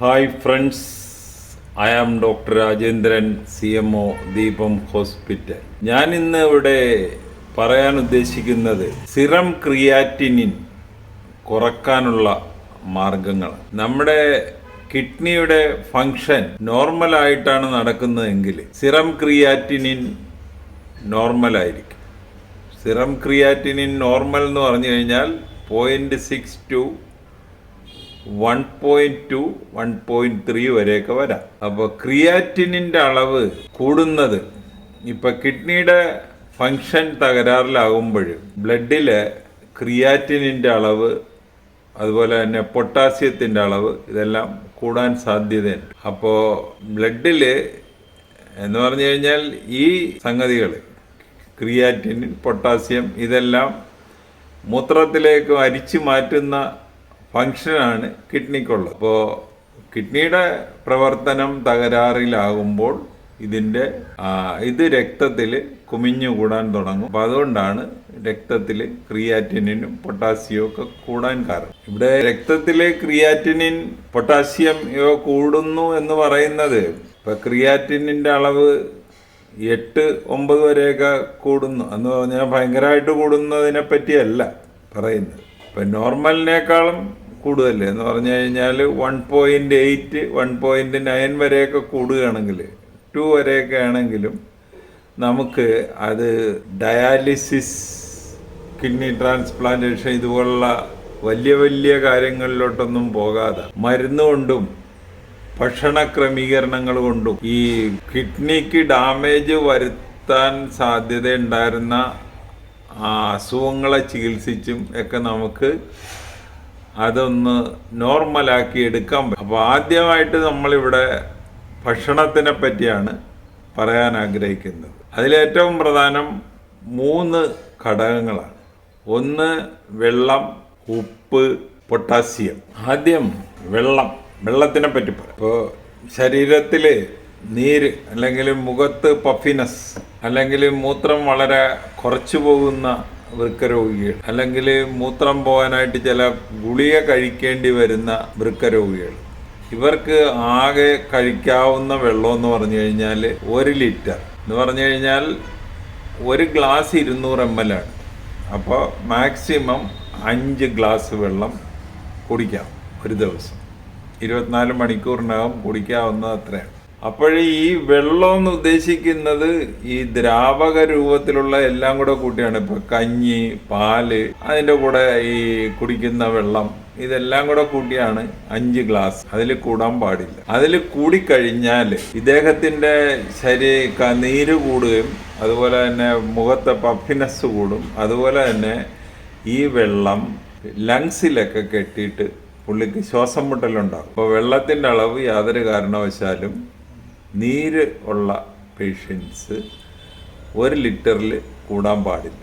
Hi friends, I am doctor Rajendran, CMO Deepam hospital. ഞാൻ ഇന്ന് ഇവിടെ പറയാൻ ഉദ്ദേശിക്കുന്നത് സിറം ക്രിയാറ്റിനിൻ കുറക്കാനുള്ള മാർഗങ്ങൾ. നമ്മുടെ കിഡ്നിയുടെ ഫങ്ഷൻ നോർമലായിട്ടാണ് നടക്കുന്നതെങ്കിൽ സിറം ക്രിയാറ്റിനിൻ നോർമലായിരിക്കും. സിറം ക്രിയാറ്റിനിൻ നോർമൽ എന്ന് പറഞ്ഞു കഴിഞ്ഞാൽ 0.6 to 1.2 1.3 വരെയൊക്കെ വരാം. അപ്പോൾ ക്രിയാറ്റിനിൻ്റെ അളവ് കൂടുന്നത് ഇപ്പം കിഡ്നിയുടെ ഫങ്ഷൻ തകരാറിലാകുമ്പോൾ ബ്ലഡിൽ ക്രിയാറ്റിനിൻ്റെ അളവ്, അതുപോലെ തന്നെ പൊട്ടാസ്യത്തിൻ്റെ അളവ്, ഇതെല്ലാം കൂടാൻ സാധ്യതയുണ്ട്. അപ്പോൾ ബ്ലഡിൽ എന്ന് പറഞ്ഞു കഴിഞ്ഞാൽ ഈ സംഗതികൾ ക്രിയാറ്റിനിൻ, പൊട്ടാസ്യം, ഇതെല്ലാം മൂത്രത്തിലേക്ക് അരിച്ചു മാറ്റുന്ന ഫങ്ഷനാണ് കിഡ്നിക്കുള്ളത്. അപ്പോൾ കിഡ്നിയുടെ പ്രവർത്തനം തകരാറിലാകുമ്പോൾ ഇത് രക്തത്തിൽ കുമിഞ്ഞുകൂടാൻ തുടങ്ങും. അപ്പോൾ അതുകൊണ്ടാണ് രക്തത്തിൽ ക്രിയാറ്റിനും പൊട്ടാസ്യവും ഒക്കെ കൂടാൻ കാരണം. ഇവിടെ രക്തത്തിലെ ക്രിയാറ്റിനിൻ, പൊട്ടാസ്യം ഇവ കൂടുന്നു എന്ന് പറയുന്നത് ഇപ്പം ക്രിയാറ്റിനിൻ്റെ അളവ് 8-9 വരെയൊക്കെ കൂടുന്നു എന്ന് പറഞ്ഞാൽ ഭയങ്കരമായിട്ട് കൂടുന്നതിനെ പറ്റിയല്ല പറയുന്നത്. ഇപ്പം നോർമലിനേക്കാളും കൂടുതൽ എന്ന് പറഞ്ഞു കഴിഞ്ഞാൽ 1.8 1.9 വരെയൊക്കെ കൂടുകയാണെങ്കിൽ, 2 വരെയൊക്കെ ആണെങ്കിലും നമുക്ക് അത് ഡയാലിസിസ്, കിഡ്നി ട്രാൻസ്പ്ലാന്റേഷൻ ഇതുപോലുള്ള വലിയ വലിയ കാര്യങ്ങളിലോട്ടൊന്നും പോകാതെ മരുന്ന് കൊണ്ടും ഭക്ഷണ ക്രമീകരണങ്ങൾ കൊണ്ടും ഈ കിഡ്നിക്ക് ഡാമേജ് വരുത്താൻ സാധ്യതയുണ്ടായിരുന്ന അസുഖങ്ങളെ ചികിത്സിച്ചും ഒക്കെ നമുക്ക് അതൊന്ന് നോർമലാക്കി എടുക്കാൻ പറ്റും. അപ്പോൾ ആദ്യമായിട്ട് നമ്മളിവിടെ ഭക്ഷണത്തിനെ പറ്റിയാണ് പറയാൻ ആഗ്രഹിക്കുന്നത്. അതിലേറ്റവും പ്രധാനം 3 ഘടകങ്ങളാണ്. ഒന്ന് വെള്ളം, ഉപ്പ്, പൊട്ടാസ്യം. ആദ്യം വെള്ളത്തിനെ പറ്റി പറയാം. ഇപ്പോൾ ശരീരത്തിൽ നീര് അല്ലെങ്കിൽ മുഖത്ത് പഫിനസ് അല്ലെങ്കിൽ മൂത്രം വളരെ കുറച്ചു പോകുന്ന വൃക്കരോഗികൾ, അല്ലെങ്കിൽ മൂത്രം പോകാനായിട്ട് ചില ഗുളിക കഴിക്കേണ്ടി വരുന്ന വൃക്കരോഗികൾ, ഇവർക്ക് ആകെ കഴിക്കാവുന്ന വെള്ളം എന്ന് പറഞ്ഞു കഴിഞ്ഞാൽ 1 ലിറ്റർ എന്ന് പറഞ്ഞു കഴിഞ്ഞാൽ 1 ഗ്ലാസ് 200 ml ആണ്. അപ്പോൾ മാക്സിമം 5 ഗ്ലാസ് വെള്ളം കുടിക്കാം ഒരു ദിവസം. 24 മണിക്കൂറിനകം കുടിക്കാവുന്ന അത്രയാണ്. അപ്പോൾ ഈ വെള്ളം എന്ന് ഉദ്ദേശിക്കുന്നത് ഈ ദ്രാവക രൂപത്തിലുള്ള എല്ലാം കൂടെ കൂട്ടിയാണ്. ഇപ്പോൾ കഞ്ഞി, പാല്, അതിൻ്റെ കൂടെ ഈ കുടിക്കുന്ന വെള്ളം, ഇതെല്ലാം കൂടെ കൂട്ടിയാണ് 5 ഗ്ലാസ്. അതിൽ കൂടാൻ പാടില്ല. അതിൽ കൂടിക്കഴിഞ്ഞാൽ ഇദ്ദേഹത്തിൻ്റെ നീര് കൂടുകയും അതുപോലെ തന്നെ മുഖത്തെ പഫിനസ് കൂടും. അതുപോലെ തന്നെ ഈ വെള്ളം ലങ്സിലൊക്കെ കെട്ടിയിട്ട് പുള്ളിക്ക് ശ്വാസം മുട്ടലുണ്ടാകും. അപ്പോൾ വെള്ളത്തിൻ്റെ അളവ് യാതൊരു കാരണവശാലും നീര് ഉള്ള പേഷ്യൻസ് 1 ലിറ്ററിൽ കൂടാൻ പാടില്ല.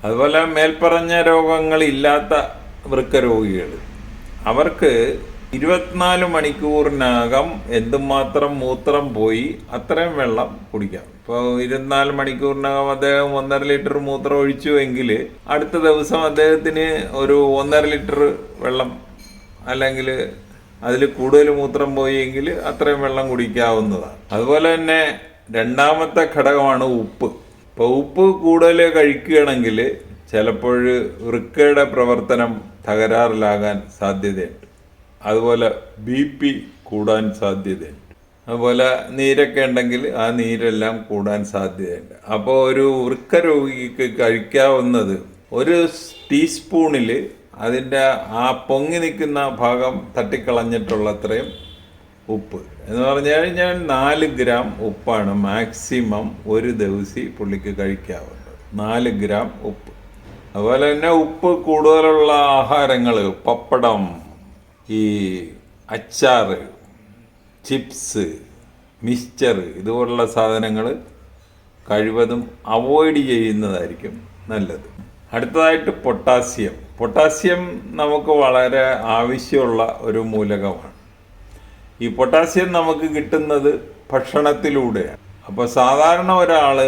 അതുപോലെ മേൽപ്പറഞ്ഞ രോഗങ്ങളില്ലാത്ത വൃക്കരോഗികൾ, അവർക്ക് 24 മണിക്കൂറിനകം എന്തുമാത്രം മൂത്രം പോയി അത്രയും വെള്ളം കുടിക്കാം. ഇപ്പോൾ 24 മണിക്കൂറിനകം അദ്ദേഹം 1.5 ലിറ്റർ മൂത്രം ഒഴിച്ചുവെങ്കിൽ അടുത്ത ദിവസം അദ്ദേഹത്തിന് ഒരു 1.5 ലിറ്റർ വെള്ളം അല്ലെങ്കിൽ അതിൽ കൂടുതൽ മൂത്രം പോയെങ്കിൽ അത്രയും വെള്ളം കുടിക്കാവുന്നതാണ്. അതുപോലെ തന്നെ രണ്ടാമത്തെ ഘടകമാണ് ഉപ്പ്. ഇപ്പോൾ ഉപ്പ് കൂടുതൽ കഴിക്കുകയാണെങ്കിൽ ചിലപ്പോൾ വൃക്കയുടെ പ്രവർത്തനം തകരാറിലാകാൻ സാധ്യതയുണ്ട്. അതുപോലെ BP കൂടാൻ സാധ്യതയുണ്ട്. അതുപോലെ നീരൊക്കെ ഉണ്ടെങ്കിൽ ആ നീരെല്ലാം കൂടാൻ സാധ്യതയുണ്ട്. അപ്പോൾ ഒരു വൃക്ക രോഗിക്ക് കഴിക്കാവുന്നത് 1 ടീസ്പൂണിൽ അതിൻ്റെ ആ പൊങ്ങി നിൽക്കുന്ന ഭാഗം തട്ടിക്കളഞ്ഞിട്ടുള്ള അത്രയും ഉപ്പ് എന്ന് പറഞ്ഞു കഴിഞ്ഞാൽ 4 ഗ്രാം ഉപ്പാണ് മാക്സിമം ഒരു ദിവസം പുള്ളിക്ക് കഴിക്കാവുന്നത്. 4 ഗ്രാം ഉപ്പ്. അതുപോലെ തന്നെ ഉപ്പ് കൂടുതലുള്ള ആഹാരങ്ങൾ, പപ്പടം, ഈ അച്ചാറ്, ചിപ്സ്, മിക്സ്ചർ, ഇതുപോലുള്ള സാധനങ്ങൾ കഴിവതും അവോയ്ഡ് ചെയ്യുന്നതായിരിക്കും നല്ലത്. അടുത്തതായിട്ട് പൊട്ടാസ്യം നമുക്ക് വളരെ ആവശ്യമുള്ള ഒരു മൂലകമാണ്. ഈ പൊട്ടാസ്യം നമുക്ക് കിട്ടുന്നത് ഭക്ഷണത്തിലൂടെയാണ്. അപ്പോൾ സാധാരണ ഒരാൾ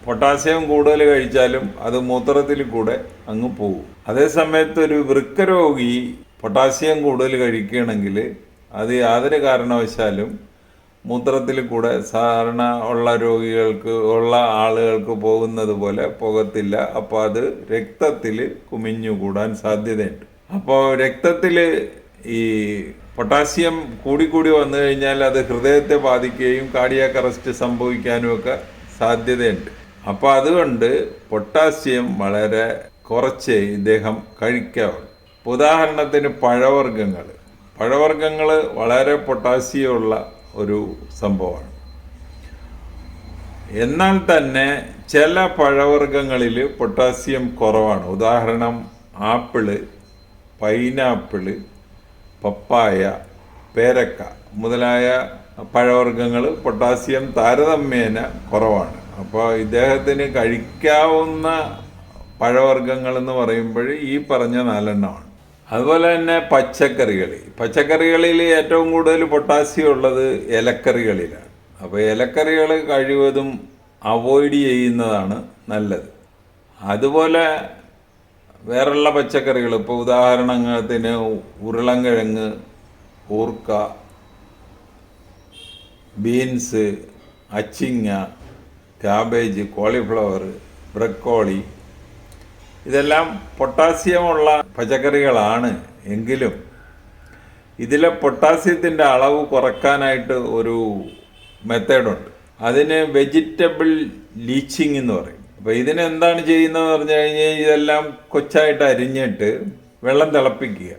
പൊട്ടാസ്യം കൂടുതൽ കഴിച്ചാലും അത് മൂത്രത്തിൽ കൂടെ അങ്ങ് പോകും. അതേസമയത്ത് ഒരു വൃക്കരോഗി പൊട്ടാസ്യം കൂടുതൽ കഴിക്കുകയാണെങ്കിൽ അത് യാതൊരു കാരണവശാലും മൂത്രത്തിൽ കൂടെ സാധാരണ ഉള്ള ആളുകൾക്ക് പോകുന്നത് പോലെ പോകത്തില്ല. അപ്പോൾ അത് രക്തത്തിൽ കുമിഞ്ഞുകൂടാൻ സാധ്യതയുണ്ട്. അപ്പോൾ രക്തത്തിൽ ഈ പൊട്ടാസ്യം കൂടിക്കൂടി വന്നു കഴിഞ്ഞാൽ അത് ഹൃദയത്തെ ബാധിക്കുകയും കാർഡിയാക് അറസ്റ്റ് സംഭവിക്കാനും ഒക്കെ സാധ്യതയുണ്ട്. അപ്പോൾ അതുകൊണ്ട് പൊട്ടാസ്യം വളരെ കുറച്ച് ഇദ്ദേഹം കഴിക്കാവുള്ളൂ. ഉദാഹരണത്തിന് പഴവർഗ്ഗങ്ങൾ വളരെ പൊട്ടാസ്യമുള്ള ഒരു സംഭവമാണ്. എന്നാൽ തന്നെ ചില പഴവർഗ്ഗങ്ങളിൽ പൊട്ടാസ്യം കുറവാണ്. ഉദാഹരണം ആപ്പിള്, പൈനാപ്പിള്, പപ്പായ, പേരക്ക മുതലായ പഴവർഗ്ഗങ്ങൾ പൊട്ടാസ്യം താരതമ്യേന കുറവാണ്. അപ്പോൾ ഇദ്ദേഹത്തിന് കഴിക്കാവുന്ന പഴവർഗ്ഗങ്ങൾ എന്ന് പറയുമ്പോൾ ഈ പറഞ്ഞ 4 എണ്ണമാണ്. അതുപോലെ തന്നെ പച്ചക്കറികളിൽ ഏറ്റവും കൂടുതൽ പൊട്ടാസ്യം ഉള്ളത് ഇലക്കറികളിലാണ്. അപ്പോൾ ഇലക്കറികൾ കഴിവതും അവോയ്ഡ് ചെയ്യുന്നതാണ് നല്ലത്. അതുപോലെ വേറെയുള്ള പച്ചക്കറികൾ, ഇപ്പോൾ ഉദാഹരണത്തിന് ഉരുളൻകിഴങ്ങ്, കൂർക്ക, ബീൻസ്, അച്ചിങ്ങ, ക്യാബേജ്, കോളിഫ്ലവർ, ബ്രക്കോളി, ഇതെല്ലാം പൊട്ടാസ്യമുള്ള പച്ചക്കറികളാണ്. എങ്കിലും ഇതിലെ പൊട്ടാസ്യത്തിൻ്റെ അളവ് കുറയ്ക്കാനായിട്ട് ഒരു മെത്തേഡുണ്ട്. അതിന് വെജിറ്റബിൾ ലീച്ചിങ് എന്ന് പറയും. അപ്പോൾ ഇതിനെന്താണ് ചെയ്യുന്നതെന്ന് പറഞ്ഞു കഴിഞ്ഞാൽ ഇതെല്ലാം കൊച്ചായിട്ട് അരിഞ്ഞിട്ട് വെള്ളം തിളപ്പിക്കുക.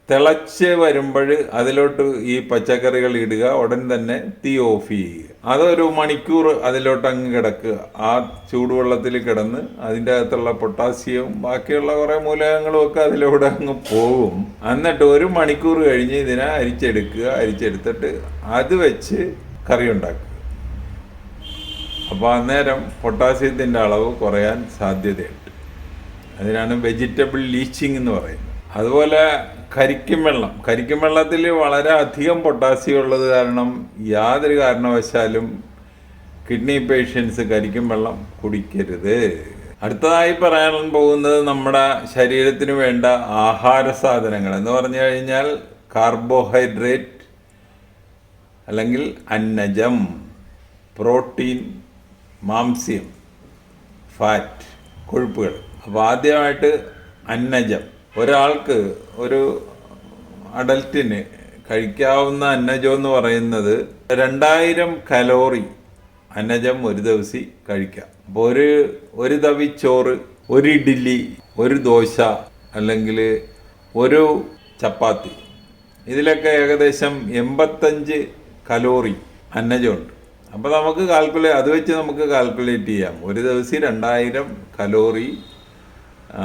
തിളച്ച് വരുമ്പോൾ അതിലോട്ട് ഈ പച്ചക്കറികൾ ഇടുക. ഉടൻ തന്നെ തീ ഓഫ് ചെയ്യുക. അതൊരു മണിക്കൂർ അതിലോട്ട് അങ്ങ് കിടക്കുക. ആ ചൂടുവെള്ളത്തിൽ കിടന്ന് അതിൻ്റെ അകത്തുള്ള പൊട്ടാസ്യവും ബാക്കിയുള്ള കുറേ മൂലകങ്ങളും ഒക്കെ അതിലൂടെ അങ്ങ് പോകും. എന്നിട്ട് 1 മണിക്കൂർ കഴിഞ്ഞ് ഇതിനെ അരിച്ചെടുത്തിട്ട് അത് വെച്ച് കറി ഉണ്ടാക്കുക. അപ്പോൾ അന്നേരം പൊട്ടാസ്യത്തിൻ്റെ അളവ് കുറയാൻ സാധ്യതയുണ്ട്. അതിനാണ് വെജിറ്റബിൾ ലീച്ചിങ് എന്ന് പറയുന്നത്. അതുപോലെ കരിക്കും വെള്ളത്തിൽ വളരെ അധികം പൊട്ടാസ്യം ഉള്ളത് കാരണം യാതൊരു കാരണവശാലും കിഡ്നി പേഷ്യൻസ് കരിക്കും വെള്ളം കുടിക്കരുത്. അടുത്തതായി പറയാൻ പോകുന്നത് നമ്മുടെ ശരീരത്തിന് വേണ്ട ആഹാര സാധനങ്ങൾ എന്ന് പറഞ്ഞു കഴിഞ്ഞാൽ കാർബോഹൈഡ്രേറ്റ് അല്ലെങ്കിൽ അന്നജം, പ്രോട്ടീൻ, മാംസ്യം, ഫാറ്റ്, കൊഴുപ്പുകൾ. അപ്പോൾ ആദ്യമായിട്ട് അന്നജം. ഒരാൾക്ക്, ഒരു അഡൽറ്റിന് കഴിക്കാവുന്ന അന്നജം എന്ന് പറയുന്നത് 2000 കലോറി അന്നജം ഒരു ദിവസം കഴിക്കാം. അപ്പോൾ ഒരു തവി ചോറ്, ഒരു ഇഡ്ഡലി, ഒരു ദോശ അല്ലെങ്കിൽ ഒരു ചപ്പാത്തി, ഇതിലൊക്കെ ഏകദേശം 85 കലോറി അന്നജമുണ്ട്. അപ്പോൾ നമുക്ക് അത് വെച്ച് നമുക്ക് കാൽക്കുലേറ്റ് ചെയ്യാം. ഒരു ദിവസം 2000 കലോറി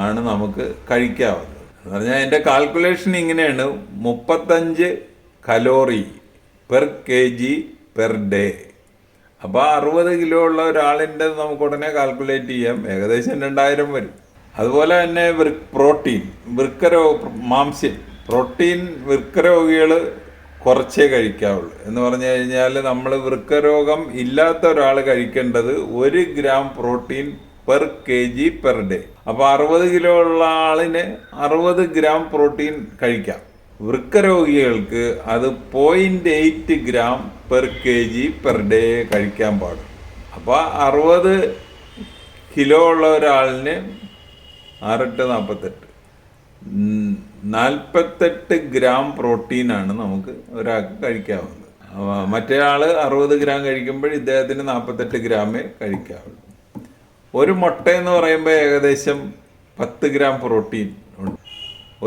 ആണ് നമുക്ക് കഴിക്കാവുന്നത്. എന്ന് പറഞ്ഞാൽ അതിൻ്റെ കാൽക്കുലേഷൻ ഇങ്ങനെയാണ്: 35 calorie per kg per day. അപ്പോൾ 60 കിലോ ഉള്ള ഒരാളിൻ്റെ നമുക്ക് ഉടനെ കാൽക്കുലേറ്റ് ചെയ്യാം, ഏകദേശം 2000 വരും. അതുപോലെ തന്നെ പ്രോട്ടീൻ, മാംസ്യം, പ്രോട്ടീൻ വൃക്കരോഗികൾ കുറച്ചേ കഴിക്കാവുള്ളൂ. എന്ന് പറഞ്ഞു കഴിഞ്ഞാൽ നമ്മൾ വൃക്കരോഗം ഇല്ലാത്ത ഒരാൾ കഴിക്കേണ്ടത് 1 gram protein per kg per day. അപ്പോൾ 60 കിലോ ഉള്ള ആളിന് 60 ഗ്രാം പ്രോട്ടീൻ കഴിക്കാം. വൃക്കരോഗികൾക്ക് അത് 0.8 gram per kg per day കഴിക്കാൻ പാടും. അപ്പോൾ 60 കിലോ ഉള്ള ഒരാളിന് 48 ഗ്രാം പ്രോട്ടീനാണ് നമുക്ക് ഒരാൾക്ക് കഴിക്കാവുന്നത്. മറ്റേ ആൾ 60 ഗ്രാം കഴിക്കുമ്പോൾ ഇദ്ദേഹത്തിന് 48 ഗ്രാമേ കഴിക്കാവുള്ളൂ. ഒരു മുട്ട എന്ന് പറയുമ്പോൾ ഏകദേശം 10 ഗ്രാം പ്രോട്ടീൻ ഉണ്ട്.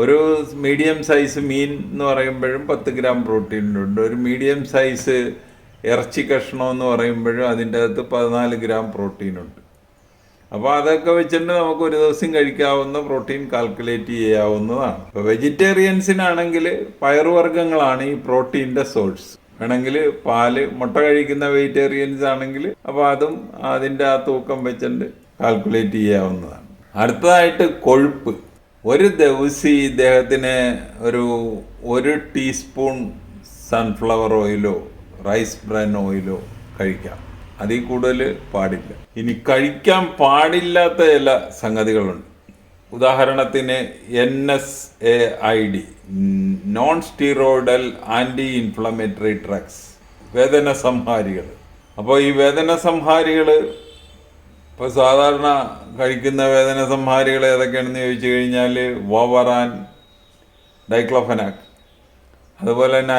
ഒരു മീഡിയം സൈസ് മീൻ എന്ന് പറയുമ്പോഴും 10 ഗ്രാം പ്രോട്ടീൻ ഉണ്ട്. ഒരു മീഡിയം സൈസ് ഇറച്ചി കഷ്ണം എന്ന് പറയുമ്പോഴും അതിൻ്റെ അകത്ത് 14 ഗ്രാം പ്രോട്ടീൻ ഉണ്ട്. അപ്പോൾ അതൊക്കെ വെച്ചിട്ട് നമുക്ക് ഒരു ദിവസം കഴിക്കാവുന്ന പ്രോട്ടീൻ കാൽക്കുലേറ്റ് ചെയ്യാവുന്നതാണ്. ഇപ്പോൾ വെജിറ്റേറിയൻസിനാണെങ്കിൽ പയറുവർഗ്ഗങ്ങളാണ് ഈ പ്രോട്ടീൻ്റെ സോഴ്സ്. വേണമെങ്കിൽ മുട്ട കഴിക്കുന്ന വെജിറ്റേറിയൻസ് ആണെങ്കിൽ അപ്പോൾ അതും അതിൻ്റെ ആ തൂക്കം വെച്ചിട്ട് കാൽക്കുലേറ്റ് ചെയ്യാവുന്നതാണ്. അടുത്തതായിട്ട് കൊഴുപ്പ്. ഒരു ദിവസം ഇദ്ദേഹത്തിന് ഒരു ടീസ്പൂൺ സൺഫ്ലവർ ഓയിലോ റൈസ് ബ്രാൻ ഓയിലോ കഴിക്കാം. അതിൽ കൂടുതൽ പാടില്ല. ഇനി കഴിക്കാൻ പാടില്ലാത്ത ചില സംഗതികളുണ്ട്. ഉദാഹരണത്തിന് NSAID, non steroidal anti inflammatory drugs, വേദന സംഹാരികൾ. അപ്പോൾ ഈ വേദന സംഹാരികൾ ഇപ്പോൾ സാധാരണ കഴിക്കുന്ന വേദന സംഹാരികൾ ഏതൊക്കെയാണെന്ന് ചോദിച്ചു കഴിഞ്ഞാൽ വോവറാൻ, ഡൈക്ലോഫെനാക്, അതുപോലെ തന്നെ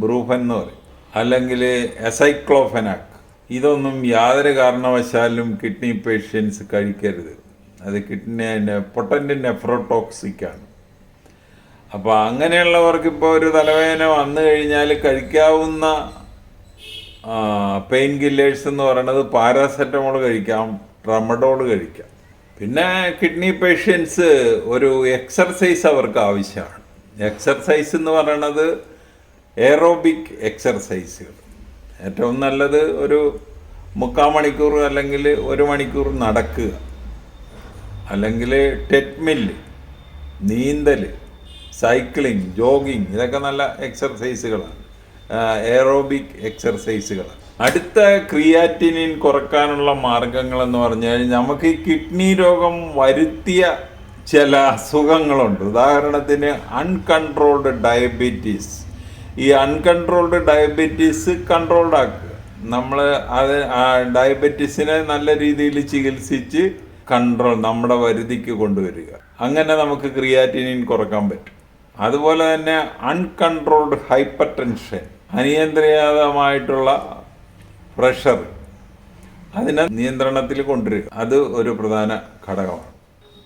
ബ്രൂഫൻ എന്ന് പറയും, അല്ലെങ്കിൽ എസൈക്ലോഫെനാക്. ഇതൊന്നും യാതൊരു കാരണവശാലും കിഡ്നി പേഷ്യൻസ് കഴിക്കരുത്. അത് കിഡ്നി പൊട്ടൻ്റ് നെഫ്രോടോക്സിക്കാണ്. അപ്പോൾ അങ്ങനെയുള്ളവർക്ക് ഇപ്പോൾ ഒരു തലവേദന വന്നു കഴിഞ്ഞാൽ കഴിക്കാവുന്ന പെയിൻ കില്ലേഴ്സ് എന്ന് പറയുന്നത് പാരാസെറ്റമോൾ കഴിക്കാം, ട്രമഡോൾ കഴിക്കാം. പിന്നെ കിഡ്നി പേഷ്യൻസ് ഒരു എക്സർസൈസ് അവർക്ക് ആവശ്യമാണ്. എക്സർസൈസ് എന്ന് പറയുന്നത് എയറോബിക് എക്സർസൈസുകൾ. ഏറ്റവും നല്ലത് ഒരു 3/4 മണിക്കൂർ അല്ലെങ്കിൽ 1 മണിക്കൂർ നടക്കുക, അല്ലെങ്കിൽ ട്രെഡ്മില്ല്, നീന്തൽ, സൈക്ലിംഗ്, ജോഗിങ്, ഇതൊക്കെ നല്ല എക്സർസൈസുകളാണ്, എയറോബിക് എക്സർസൈസുകളാണ്. അടുത്ത ക്രിയാറ്റിനിൻ കുറക്കാനുള്ള മാർഗങ്ങൾ എന്ന് പറഞ്ഞാൽ നമുക്ക് ഈ കിഡ്നി രോഗം വരുത്തിയ ചില അസുഖങ്ങളുണ്ട്. ഉദാഹരണത്തിന് അൺകൺട്രോൾഡ് ഡയബറ്റീസ്. ഈ അൺകൺട്രോൾഡ് ഡയബറ്റീസ് കൺട്രോൾഡ് ആക്കുക. നമ്മൾ അത് ഡയബറ്റീസിനെ നല്ല രീതിയിൽ ചികിത്സിച്ച് നമ്മുടെ വരുതിക്ക് കൊണ്ടുവരിക. അങ്ങനെ നമുക്ക് ക്രിയാറ്റിനിൻ കുറക്കാൻ പറ്റും. അതുപോലെ തന്നെ അൺകൺട്രോൾഡ് ഹൈപ്പർ ടെൻഷൻ, അനിയന്ത്രിതമായിട്ടുള്ള പ്രഷർ, അതിനെ നിയന്ത്രണത്തിൽ കൊണ്ടുവരിക. അത് ഒരു പ്രധാന ഘടകമാണ്.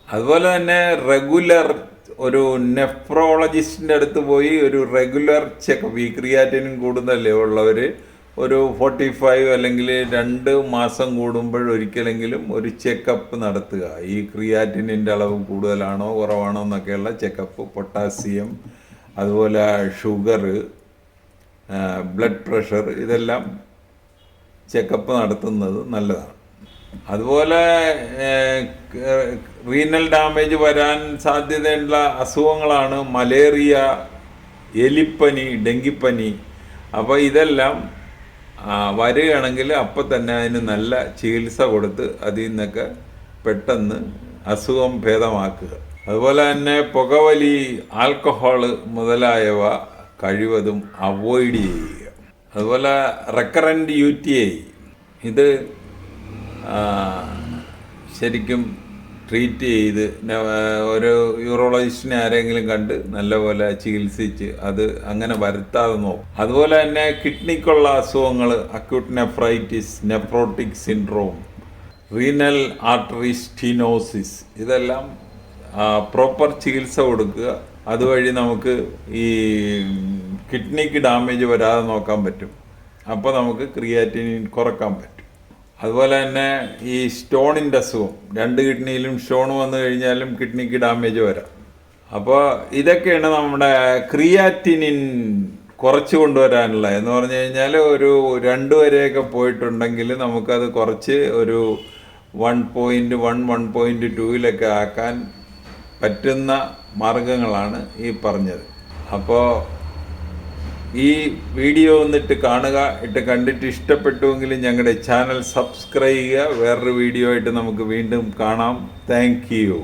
അതുപോലെ തന്നെ റെഗുലർ ഒരു നെഫ്രോളജിസ്റ്റിൻ്റെ അടുത്ത് പോയി ഒരു റെഗുലർ ചെക്കപ്പ്, ഈ ക്രിയാറ്റിനിൻ കൂടുതലേ ഉള്ളവർ ഒരു 45 അല്ലെങ്കിൽ 2 മാസം ഒരിക്കലെങ്കിലും ഒരു ചെക്കപ്പ് നടത്തുക. ഈ ക്രിയാറ്റിനിൻ്റെ അളവ് കൂടുതലാണോ കുറവാണോ എന്നൊക്കെയുള്ള ചെക്കപ്പ്, പൊട്ടാസ്യം, അതുപോലെ ഷുഗർ, ബ്ലഡ് പ്രഷർ, ഇതെല്ലാം ചെക്കപ്പ് നടത്തുന്നത് നല്ലതാണ്. അതുപോലെ റീനൽ ഡാമേജ് വരാൻ സാധ്യതയുള്ള അസുഖങ്ങളാണ് മലേറിയ, എലിപ്പനി, ഡെങ്കിപ്പനി. അപ്പോൾ ഇതെല്ലാം വരികയാണെങ്കിൽ അപ്പം തന്നെ അതിന് നല്ല ചികിത്സ കൊടുത്ത് അതിൽ നിന്നൊക്കെ പെട്ടെന്ന് അസുഖം ഭേദമാക്കുക. അതുപോലെ തന്നെ പുകവലി, ആൽക്കഹോള് മുതലായവ കഴിവതും അവോയ്ഡ് ചെയ്യുക. അതുപോലെ റെക്കറൻറ്റ് UTI, ഇത് ശരിക്കും ട്രീറ്റ് ചെയ്ത് ഒരു യൂറോളജിസ്റ്റിനെ ആരെങ്കിലും കണ്ട് നല്ലപോലെ ചികിത്സിച്ച് അത് അങ്ങനെ വരുത്താതെ നോക്കും. അതുപോലെ തന്നെ കിഡ്നിക്കുള്ള അസുഖങ്ങൾ, acute nephritis, nephrotic syndrome, renal artery stenosis, ഇതെല്ലാം പ്രോപ്പർ ചികിത്സ കൊടുക്കുക. അതുവഴി നമുക്ക് ഈ കിഡ്നിക്ക് ഡാമേജ് വരാതെ നോക്കാൻ പറ്റും. അപ്പോൾ നമുക്ക് ക്രിയാറ്റിനിൻ കുറക്കാൻ പറ്റും. അതുപോലെ തന്നെ ഈ സ്റ്റോണിൻ്റെ അസുഖം, 2 കിഡ്നിയിലും സ്റ്റോൺ വന്നു കഴിഞ്ഞാലും കിഡ്നിക്ക് ഡാമേജ് വരാം. അപ്പോൾ ഇതൊക്കെയാണ് നമ്മുടെ ക്രിയാറ്റിനിൻ കുറച്ച് കൊണ്ടുവരാനുള്ള എന്ന് പറഞ്ഞു കഴിഞ്ഞാൽ ഒരു 2 വരെയൊക്കെ പോയിട്ടുണ്ടെങ്കിൽ നമുക്കത് കുറച്ച് ഒരു 1.1, 1.2 ആക്കാൻ പറ്റുന്ന മാർഗങ്ങളാണ് ഈ പറഞ്ഞത്. അപ്പോൾ ഈ വീഡിയോ ഒന്നിട്ട് കാണുക. കണ്ടിട്ട് ഇഷ്ടപ്പെട്ടുവെങ്കിൽ ഞങ്ങളുടെ ചാനൽ സബ്സ്ക്രൈബ് ചെയ്യുക. വേറൊരു വീഡിയോ ആയിട്ട് നമുക്ക് വീണ്ടും കാണാം. Thank you.